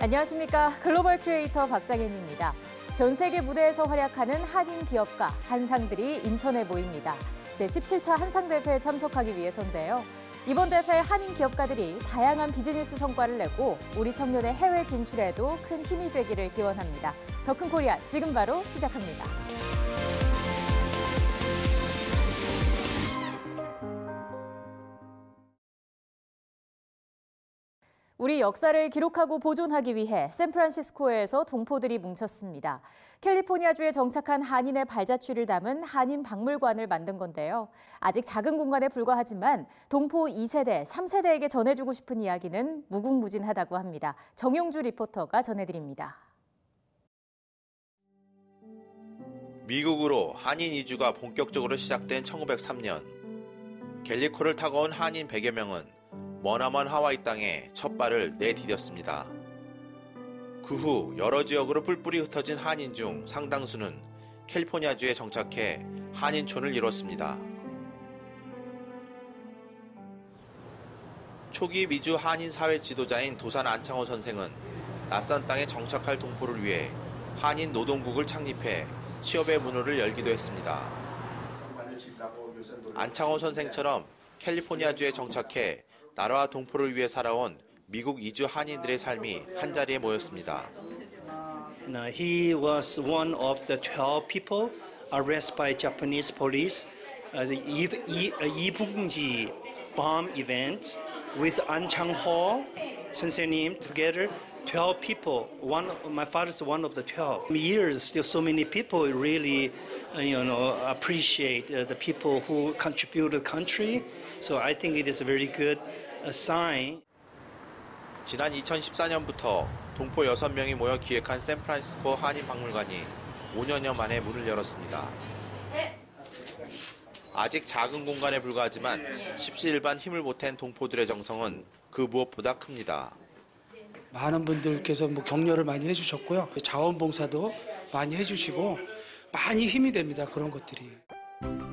안녕하십니까. 글로벌 큐레이터 박상현입니다. 전 세계 무대에서 활약하는 한인 기업가, 한상들이 인천에 모입니다. 제17차 한상대회에 참석하기 위해서인데요. 이번 대회 한인 기업가들이 다양한 비즈니스 성과를 내고 우리 청년의 해외 진출에도 큰 힘이 되기를 기원합니다. 더 큰 코리아 지금 바로 시작합니다. 우리 역사를 기록하고 보존하기 위해 샌프란시스코에서 동포들이 뭉쳤습니다. 캘리포니아주에 정착한 한인의 발자취를 담은 한인 박물관을 만든 건데요. 아직 작은 공간에 불과하지만 동포 2세대, 3세대에게 전해주고 싶은 이야기는 무궁무진하다고 합니다. 정용주 리포터가 전해드립니다. 미국으로 한인 이주가 본격적으로 시작된 1903년. 갤리코를 타고 온 한인 100여 명은 머나먼 하와이 땅에 첫 발을 내디뎠습니다. 그 후 여러 지역으로 뿔뿔이 흩어진 한인 중 상당수는 캘리포니아주에 정착해 한인촌을 이뤘습니다. 초기 미주 한인 사회 지도자인 도산 안창호 선생은 낯선 땅에 정착할 동포를 위해 한인 노동국을 창립해 취업의 문호를 열기도 했습니다. 안창호 선생처럼 캘리포니아주에 정착해 나라와 동포를 위해 살아온 미국 이주 한인들의 삶이 한자리에 모였습니다. He was one of the 12 people arrested by Japanese police. The 이북지 bomb event with An Chang-ho 선생님 together. 12 people. My father is one of the 12. Years, still so many people really, appreciate the people who contribute to the country. So I think it is a very good sign. 지난 2014년부터 동포 6명이 모여 기획한 샌프란시스코 한인 박물관이 5년여 만에 문을 열었습니다. 아직 작은 공간에 불과하지만 십시일반 힘을 보탠 동포들의 정성은 그 무엇보다 큽니다. 많은 분들께서 격려를 많이 해주셨고요. 자원봉사도 많이 해주시고 많이 힘이 됩니다. 그런 것들이.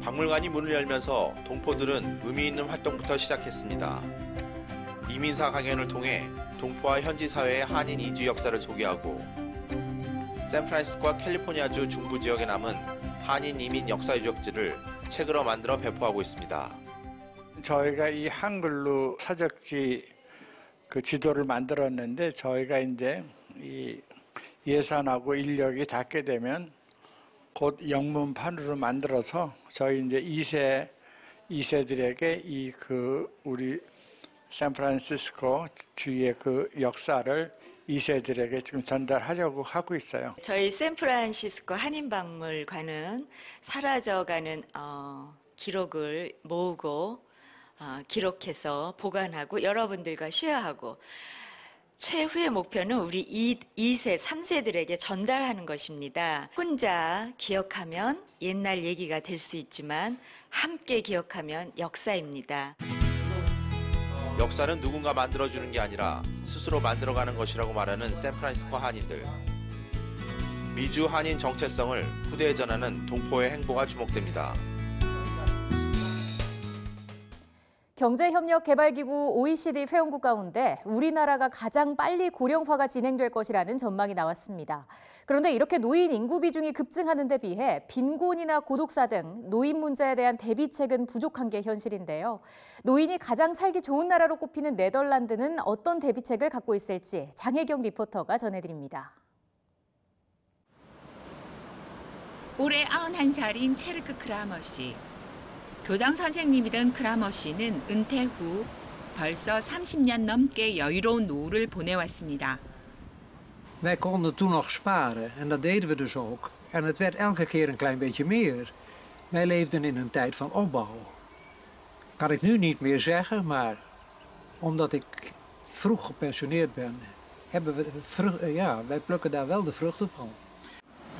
박물관이 문을 열면서 동포들은 의미 있는 활동부터 시작했습니다. 이민사 강연을 통해 동포와 현지 사회의 한인 이주 역사를 소개하고 샌프란시스코와 캘리포니아주 중부 지역에 남은 한인 이민 역사 유적지를 책으로 만들어 배포하고 있습니다. 저희가 이 한글로 사적지 그 지도를 만들었는데 저희가 이제 이 예산하고 인력이 닿게 되면 곧 영문판으로 만들어서 저희 이제 2세들에게 우리 샌프란시스코 주위의 그 역사를 2세들에게 지금 전달하려고 하고 있어요. 저희 샌프란시스코 한인박물관은 사라져가는 기록을 모으고 기록해서 보관하고 여러분들과 쉐어하고 최후의 목표는 우리 2세, 3세들에게 전달하는 것입니다. 혼자 기억하면 옛날 얘기가 될 수 있지만 함께 기억하면 역사입니다. 역사는 누군가 만들어주는 게 아니라 스스로 만들어가는 것이라고 말하는 샌프란시스코 한인들. 미주 한인 정체성을 후대에 전하는 동포의 행보가 주목됩니다. 경제협력개발기구 OECD 회원국 가운데 우리나라가 가장 빨리 고령화가 진행될 것이라는 전망이 나왔습니다. 그런데 이렇게 노인 인구 비중이 급증하는 데 비해 빈곤이나 고독사 등 노인 문제에 대한 대비책은 부족한 게 현실인데요. 노인이 가장 살기 좋은 나라로 꼽히는 네덜란드는 어떤 대비책을 갖고 있을지 장혜경 리포터가 전해드립니다. 올해 91살인 체르크 크라머 씨. 교장 선생님이던 크라머 씨는 은퇴 후 벌써 30년 넘게 여유로운 노후를 보내왔습니다. Wij konden toen nog sparen en dat deden we dus ook. En het werd elke keer een klein beetje meer. Wij leefden in een tijd van opbouw. Kan ik nu niet meer zeggen, maar omdat ik vroeg gepensioneerd ben, wij plukken daar wel de vruchten van.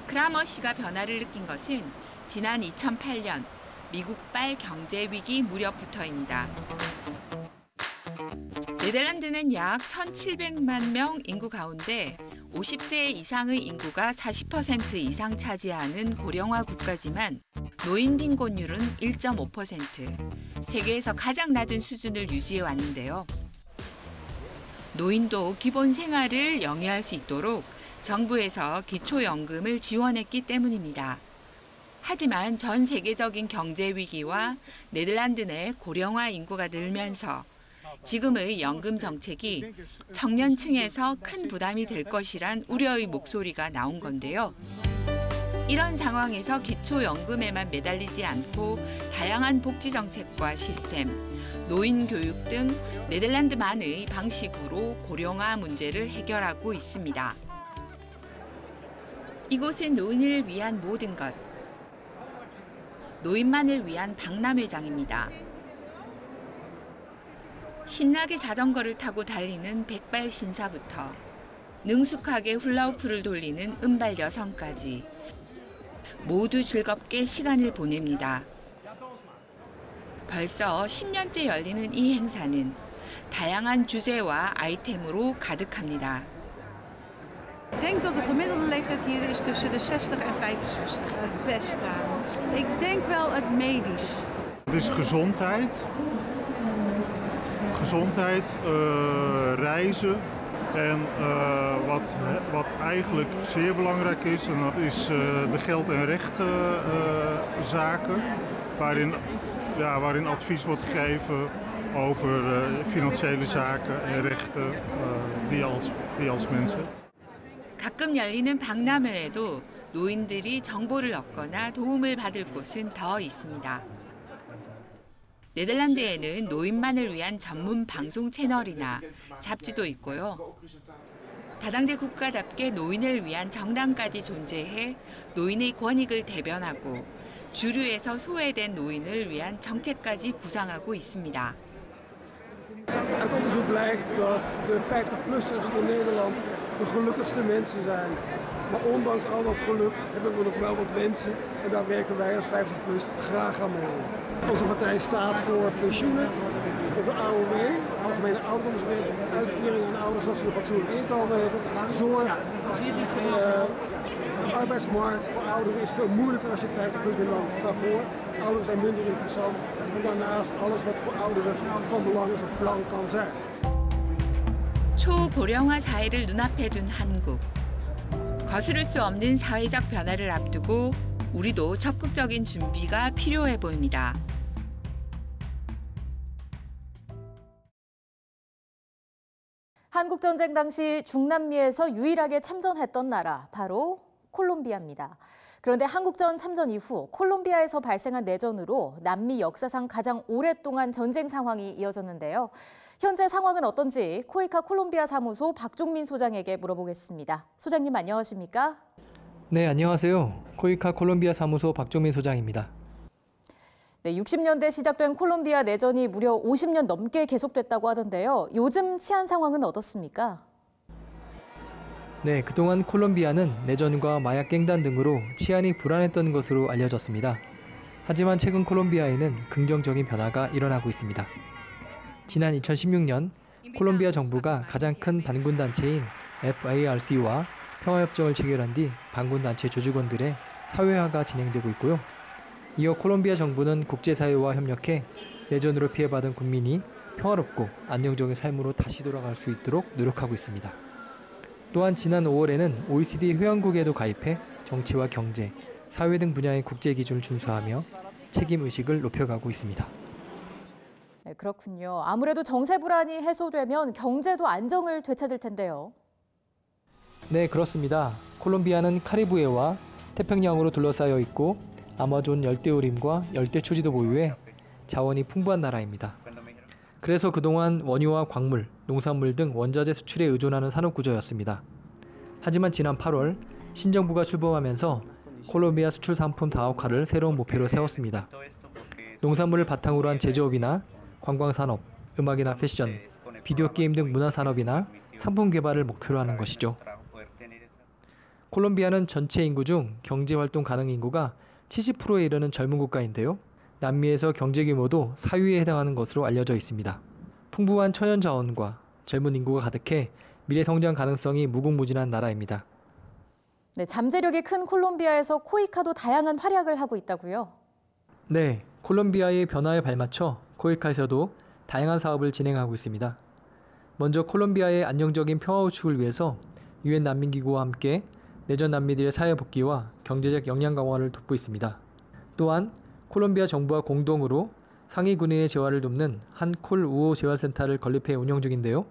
크라머 씨가 변화를 느낀 것은 지난 2008년 미국발 경제 위기 무렵부터입니다. 네덜란드는 약 1,700만 명 인구 가운데 50세 이상의 인구가 40% 이상 차지하는 고령화 국가지만 노인 빈곤율은 1.5%, 세계에서 가장 낮은 수준을 유지해 왔는데요. 노인도 기본 생활을 영위할 수 있도록 정부에서 기초연금을 지원했기 때문입니다. 하지만 전 세계적인 경제 위기와 네덜란드 내 고령화 인구가 늘면서 지금의 연금 정책이 청년층에서 큰 부담이 될 것이란 우려의 목소리가 나온 건데요. 이런 상황에서 기초연금에만 매달리지 않고 다양한 복지 정책과 시스템, 노인 교육 등 네덜란드만의 방식으로 고령화 문제를 해결하고 있습니다. 이곳은 노인을 위한 모든 것, 노인만을 위한 박람회장입니다. 신나게 자전거를 타고 달리는 백발 신사부터 능숙하게 훌라후프를 돌리는 은발 여성까지 모두 즐겁게 시간을 보냅니다. 벌써 10년째 열리는 이 행사는 다양한 주제와 아이템으로 가득합니다. Ik denk dat de gemiddelde leeftijd hier is tussen de 60 en 65 het beste. Ik denk wel het medisch. Het is gezondheid. Gezondheid, reizen en wat eigenlijk zeer belangrijk is, en dat is de geld- en rechtzaken, waarin advies wordt gegeven over financiële zaken en rechten die als mensen. 가끔 열리는 박람회에도 노인들이 정보를 얻거나 도움을 받을 곳은 더 있습니다. 네덜란드에는 노인만을 위한 전문 방송 채널이나 잡지도 있고요. 다당제 국가답게 노인을 위한 정당까지 존재해 노인의 권익을 대변하고 주류에서 소외된 노인을 위한 정책까지 구상하고 있습니다. Uit onderzoek blijkt dat de 50-plussers in Nederland de gelukkigste mensen zijn. Maar ondanks al dat geluk hebben we nog wel wat wensen en daar werken wij als 50-plus graag aan mee. Onze partij staat voor pensioenen, voor de AOW, Algemene Ouderdomswet, uitkering aan ouders zodat ze een fatsoenlijk inkomen hebben. Zorg, de arbeidsmarkt voor ouderen is veel moeilijker als je 50-plus bent dan daarvoor. Ouderen zijn minder interessant en daarnaast alles wat voor ouderen van belang is of belang kan zijn. 초고령화 사회를 눈앞에 둔 한국. 거스를 수 없는 사회적 변화를 앞두고 우리도 적극적인 준비가 필요해 보입니다. 한국전쟁 당시 중남미에서 유일하게 참전했던 나라, 바로 콜롬비아입니다. 그런데 한국전 참전 이후 콜롬비아에서 발생한 내전으로 남미 역사상 가장 오랫동안 전쟁 상황이 이어졌는데요. 현재 상황은 어떤지 코이카 콜롬비아 사무소 박종민 소장에게 물어보겠습니다. 소장님 안녕하십니까? 네, 안녕하세요. 코이카 콜롬비아 사무소 박종민 소장입니다. 네, 60년대 시작된 콜롬비아 내전이 무려 50년 넘게 계속됐다고 하던데요. 요즘 치안 상황은 어떻습니까? 네, 그동안 콜롬비아는 내전과 마약 갱단 등으로 치안이 불안했던 것으로 알려졌습니다. 하지만 최근 콜롬비아에는 긍정적인 변화가 일어나고 있습니다. 지난 2016년 콜롬비아 정부가 가장 큰 반군단체인 FARC와 평화협정을 체결한 뒤 반군단체 조직원들의 사회화가 진행되고 있고요. 이어 콜롬비아 정부는 국제사회와 협력해 내전으로 피해받은 국민이 평화롭고 안정적인 삶으로 다시 돌아갈 수 있도록 노력하고 있습니다. 또한 지난 5월에는 OECD 회원국에도 가입해 정치와 경제, 사회 등 분야의 국제 기준을 준수하며 책임의식을 높여가고 있습니다. 네, 그렇군요. 아무래도 정세 불안이 해소되면 경제도 안정을 되찾을 텐데요. 네, 그렇습니다. 콜롬비아는 카리브해와 태평양으로 둘러싸여 있고 아마존 열대우림과 열대초지도 보유해 자원이 풍부한 나라입니다. 그래서 그동안 원유와 광물, 농산물 등 원자재 수출에 의존하는 산업구조였습니다. 하지만 지난 8월 신정부가 출범하면서 콜롬비아 수출 상품 다각화를 새로운 목표로 세웠습니다. 농산물을 바탕으로 한 제조업이나 관광산업, 음악이나 패션, 비디오 게임 등 문화산업이나 상품 개발을 목표로 하는 것이죠. 콜롬비아는 전체 인구 중 경제활동 가능 인구가 70%에 이르는 젊은 국가인데요. 남미에서 경제 규모도 4위에 해당하는 것으로 알려져 있습니다. 풍부한 천연 자원과 젊은 인구가 가득해 미래 성장 가능성이 무궁무진한 나라입니다. 네, 잠재력이 큰 콜롬비아에서 코이카도 다양한 활약을 하고 있다고요? 네, 콜롬비아의 변화에 발맞춰 코이카에서도 다양한 사업을 진행하고 있습니다. 먼저 콜롬비아의 안정적인 평화 구축을 위해서 유엔 난민기구와 함께 내전 난민들의 사회 복귀와 경제적 역량 강화를 돕고 있습니다. 또한 콜롬비아 정부와 공동으로 상위 군인의 재활을 돕는 한콜 우호 재활센터를 건립해 운영 중인데요.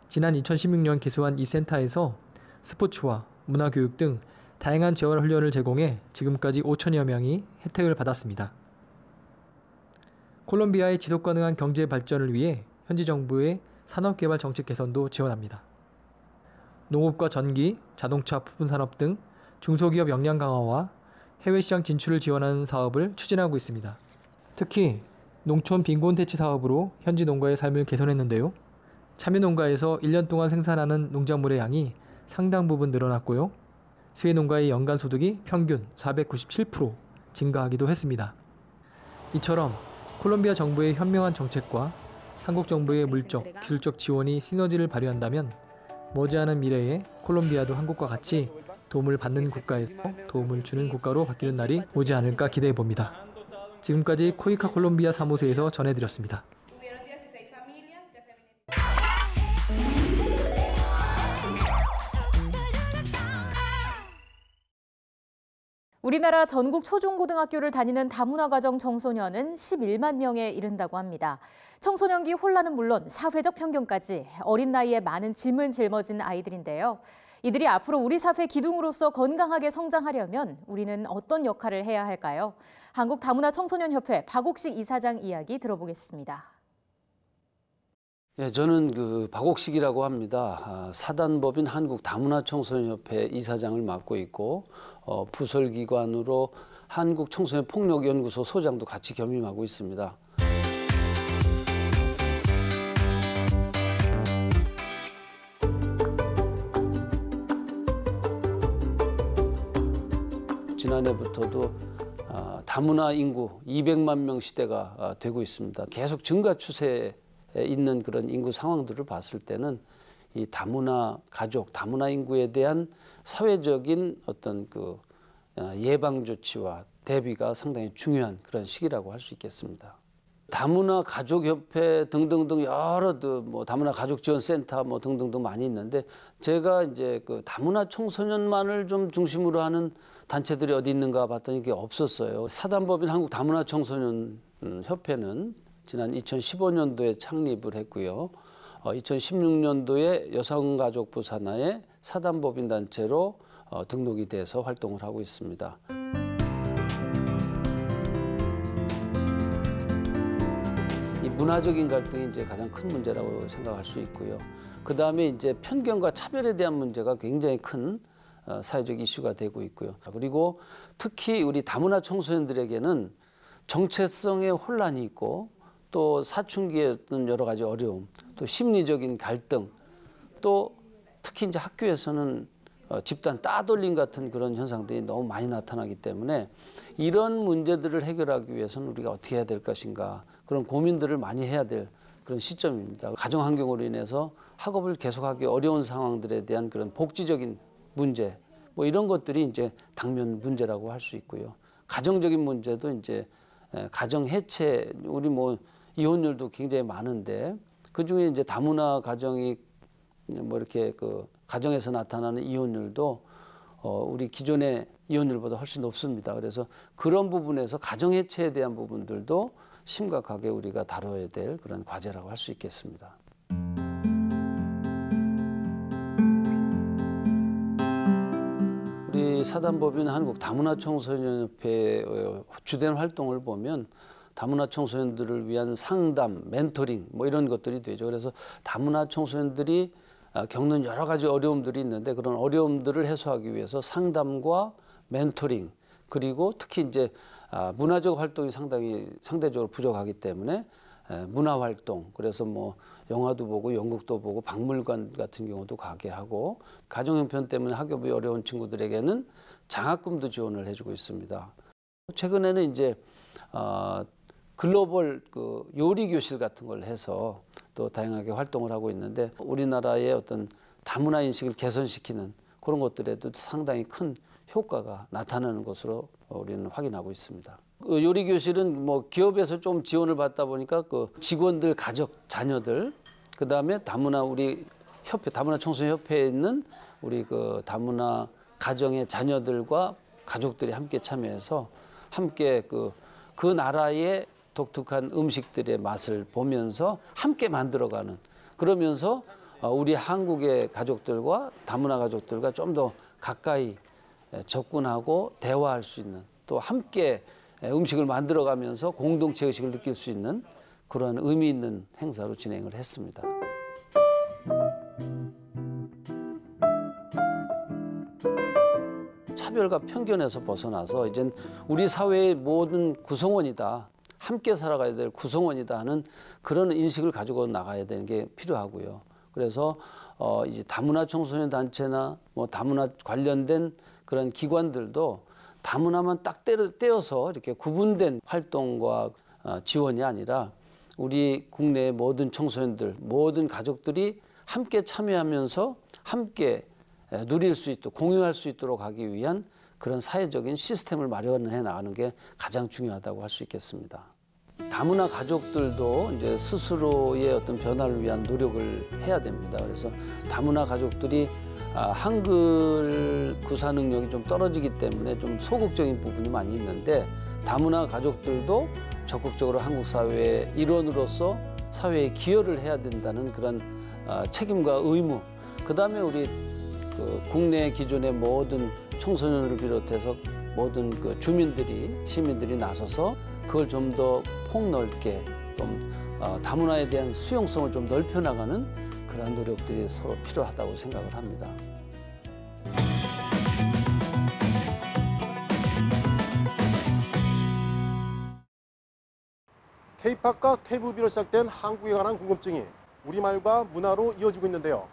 지난 2016년 개소한 이 센터에서 스포츠와 문화교육 등 다양한 재활 훈련을 제공해 지금까지 5천여 명이 혜택을 받았습니다. 콜롬비아의 지속가능한 경제 발전을 위해 현지 정부의 산업개발 정책 개선도 지원합니다. 농업과 전기, 자동차 부품 산업 등 중소기업 역량 강화와 해외 시장 진출을 지원하는 사업을 추진하고 있습니다. 특히 농촌 빈곤 퇴치 사업으로 현지 농가의 삶을 개선했는데요. 참외농가에서 1년 동안 생산하는 농작물의 양이 상당 부분 늘어났고요. 수혜 농가의 연간 소득이 평균 497% 증가하기도 했습니다. 이처럼 콜롬비아 정부의 현명한 정책과 한국 정부의 물적, 기술적 지원이 시너지를 발휘한다면 머지않은 미래에 콜롬비아도 한국과 같이 도움을 받는 국가에서 도움을 주는 국가로 바뀌는 날이 오지 않을까 기대해 봅니다. 지금까지 코이카 콜롬비아 사무소에서 전해드렸습니다. 우리나라 전국 초중고등학교를 다니는 다문화 가정 청소년은 11만 명에 이른다고 합니다. 청소년기 혼란은 물론 사회적 편견까지 어린 나이에 많은 짐을 짊어진 아이들인데요. 이들이 앞으로 우리 사회 기둥으로서 건강하게 성장하려면 우리는 어떤 역할을 해야 할까요? 한국다문화청소년협회 박옥식 이사장 이야기 들어보겠습니다. 예, 저는 박옥식이라고 합니다. 사단법인 한국다문화청소년협회 이사장을 맡고 있고 부설기관으로 한국청소년폭력연구소 소장도 같이 겸임하고 있습니다. 지난해부터도 다문화 인구 200만 명 시대가 되고 있습니다. 계속 증가 추세에 있는 그런 인구 상황들을 봤을 때는 이 다문화 가족, 다문화 인구에 대한 사회적인 어떤 예방 조치와 대비가 상당히 중요한 그런 시기라고 할 수 있겠습니다. 다문화 가족협회 등등등 여러 다문화 가족지원센터 등등등 많이 있는데 제가 이제 다문화 청소년만을 좀 중심으로 하는 단체들이 어디 있는가 봤더니 그게 없었어요. 사단법인 한국다문화청소년협회는 지난 2015년도에 창립을 했고요. 2016년도에 여성가족부 산하의 사단법인 단체로 등록이 돼서 활동을 하고 있습니다. 이 문화적인 갈등이 이제 가장 큰 문제라고 생각할 수 있고요. 그 다음에 이제 편견과 차별에 대한 문제가 굉장히 큰 사회적 이슈가 되고 있고요. 그리고 특히 우리 다문화 청소년들에게는 정체성의 혼란이 있고 또 사춘기의 어떤 여러 가지 어려움, 또 심리적인 갈등, 또 특히 이제 학교에서는 집단 따돌림 같은 그런 현상들이 너무 많이 나타나기 때문에 이런 문제들을 해결하기 위해서는 우리가 어떻게 해야 될 것인가 그런 고민들을 많이 해야 될 그런 시점입니다. 가정 환경으로 인해서 학업을 계속하기 어려운 상황들에 대한 그런 복지적인 문제, 이런 것들이 이제 당면 문제라고 할 수 있고요. 가정적인 문제도 이제 가정 해체, 우리 이혼율도 굉장히 많은데 그 중에 이제 다문화 가정이 이렇게 가정에서 나타나는 이혼율도 우리 기존의 이혼율보다 훨씬 높습니다. 그래서 그런 부분에서 가정 해체에 대한 부분들도 심각하게 우리가 다뤄야 될 그런 과제라고 할 수 있겠습니다. 우리 사단법인 한국다문화청소년협회 주된 활동을 보면 다문화 청소년들을 위한 상담, 멘토링 이런 것들이 되죠. 그래서 다문화 청소년들이 겪는 여러 가지 어려움들이 있는데 그런 어려움들을 해소하기 위해서 상담과 멘토링 그리고 특히 이제 문화적 활동이 상대적으로 부족하기 때문에 문화 활동 그래서 영화도 보고 연극도 보고 박물관 같은 경우도 가게 하고 가정 형편 때문에 학업이 어려운 친구들에게는 장학금도 지원을 해주고 있습니다. 최근에는 이제 글로벌 요리 교실 같은 걸 해서 또 다양하게 활동을 하고 있는데 우리나라의 어떤 다문화 인식을 개선시키는 그런 것들에도 상당히 큰 효과가 나타나는 것으로 우리는 확인하고 있습니다. 요리 교실은 뭐 기업에서 좀 지원을 받다 보니까 그 직원들 가족 자녀들 그다음에 다문화 우리 협회 다문화 청소년 협회에 있는 우리 그 다문화 가정의 자녀들과 가족들이 함께 참여해서 함께 그 나라의 독특한 음식들의 맛을 보면서 함께 만들어가는 그러면서 우리 한국의 가족들과 다문화 가족들과 좀 더 가까이 접근하고 대화할 수 있는 또 함께 음식을 만들어가면서 공동체 의식을 느낄 수 있는 그런 의미 있는 행사로 진행을 했습니다. 차별과 편견에서 벗어나서 이젠 우리 사회의 모든 구성원이다. 함께 살아가야 될 구성원이다 하는 그런 인식을 가지고 나가야 되는 게 필요하고요. 그래서 이제 다문화 청소년 단체나 뭐 다문화 관련된 그런 기관들도 다문화만 딱 떼어서 이렇게 구분된 활동과 지원이 아니라 우리 국내의 모든 청소년들, 모든 가족들이 함께 참여하면서 함께 누릴 수 있도록 공유할 수 있도록 하기 위한 그런 사회적인 시스템을 마련해 나가는 게 가장 중요하다고 할 수 있겠습니다. 다문화 가족들도 이제 스스로의 어떤 변화를 위한 노력을 해야 됩니다. 그래서 다문화 가족들이 한글 구사 능력이 좀 떨어지기 때문에 좀 소극적인 부분이 많이 있는데 다문화 가족들도 적극적으로 한국 사회의 일원으로서 사회에 기여를 해야 된다는 그런 책임과 의무. 그다음에 우리 그 국내 기존의 모든 청소년을 비롯해서 모든 그 주민들이 시민들이 나서서 그걸 좀 더 폭넓게 좀 다문화에 대한 수용성을 좀 넓혀 나가는 그러한 노력들이 서로 필요하다고 생각을 합니다. K-팝과 K-뮤비로 시작된 한국에 관한 궁금증이 우리말과 문화로 이어지고 있는데요.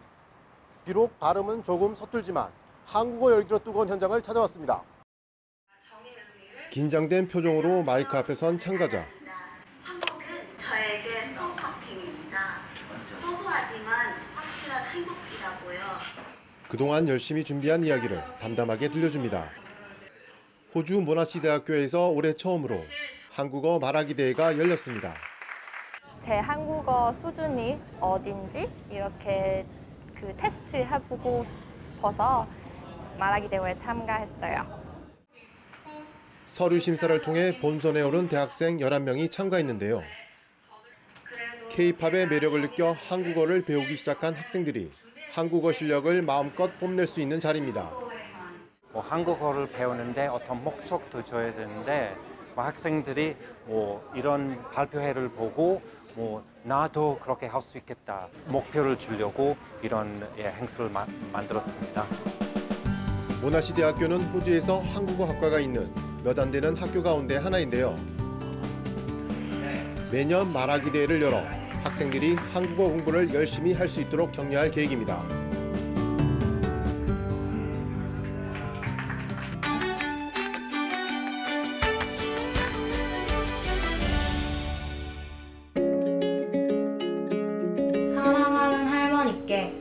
비록 발음은 조금 서툴지만 한국어 열기로 뜨거운 현장을 찾아왔습니다. 긴장된 표정으로 마이크 앞에 선 참가자. 한국은 저에게 솜사탕입니다. 소소하지만 확실한 행복이라고요. 그동안 열심히 준비한 이야기를 담담하게 들려줍니다. 호주 모나시 대학교에서 올해 처음으로 한국어 말하기 대회가 열렸습니다. 제 한국어 수준이 어딘지 이렇게 그 테스트 해보고 싶어서 말하기 대회에 참가했어요. 서류 심사를 통해 본선에 오른 대학생 11명이 참가했는데요. K-팝의 매력을 느껴 한국어를 배우기 시작한 학생들이 한국어 실력을 마음껏 뽐낼 수 있는 자리입니다. 한국어를 배우는데 어떤 목적도 줘야 되는데 학생들이 이런 발표회를 보고 나도 그렇게 할 수 있겠다 목표를 주려고 이런 행사를 만들었습니다. 모나시 대학교는 호주에서 한국어 학과가 있는 몇 안 되는 학교 가운데 하나인데요. 매년 말하기 대회를 열어 학생들이 한국어 공부를 열심히 할 수 있도록 격려할 계획입니다. 사랑하는 할머니께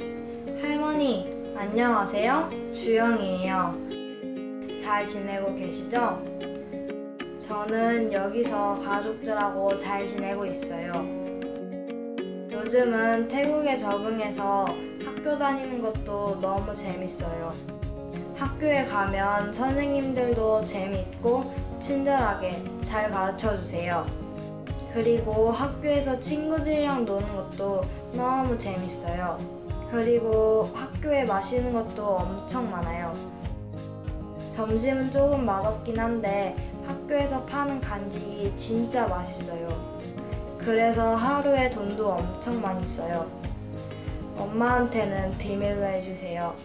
할머니 안녕하세요. 주영이에요. 잘 지내고 계시죠? 저는 여기서 가족들하고 잘 지내고 있어요. 요즘은 태국에 적응해서 학교 다니는 것도 너무 재밌어요. 학교에 가면 선생님들도 재밌고 친절하게 잘 가르쳐 주세요. 그리고 학교에서 친구들이랑 노는 것도 너무 재밌어요. 그리고 학교에 마시는 것도 엄청 많아요. 점심은 조금 맛없긴 한데 학교에서 파는 간식이 진짜 맛있어요. 그래서 하루에 돈도 엄청 많이 써요. 엄마한테는 비밀로 해주세요.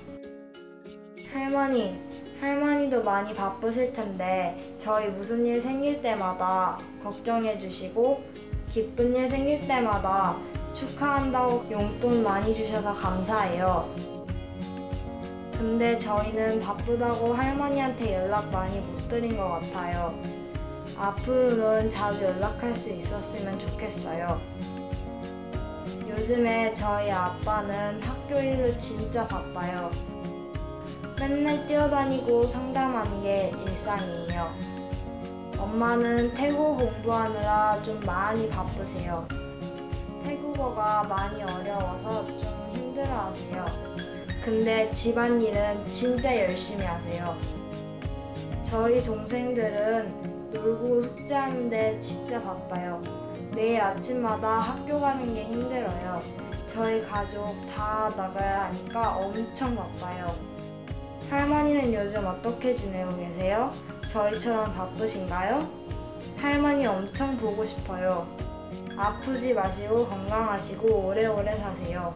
할머니도 많이 바쁘실 텐데 저희 무슨 일 생길 때마다 걱정해 주시고 기쁜 일 생길 때마다 축하한다고 용돈 많이 주셔서 감사해요. 근데 저희는 바쁘다고 할머니한테 연락 많이 못 드린 것 같아요. 앞으로는 자주 연락할 수 있었으면 좋겠어요. 요즘에 저희 아빠는 학교 일로 진짜 바빠요. 맨날 뛰어다니고 상담하는 게 일상이에요. 엄마는 태국어 공부하느라 좀 많이 바쁘세요. 태국어가 많이 어려워서 좀 힘들어하세요. 근데 집안일은 진짜 열심히 하세요. 저희 동생들은 놀고 숙제하는데 진짜 바빠요. 매일 아침마다 학교 가는 게 힘들어요. 저희 가족 다 나가야 하니까 엄청 바빠요. 할머니는 요즘 어떻게 지내고 계세요? 저희처럼 바쁘신가요? 할머니 엄청 보고 싶어요. 아프지 마시고 건강하시고 오래오래 사세요.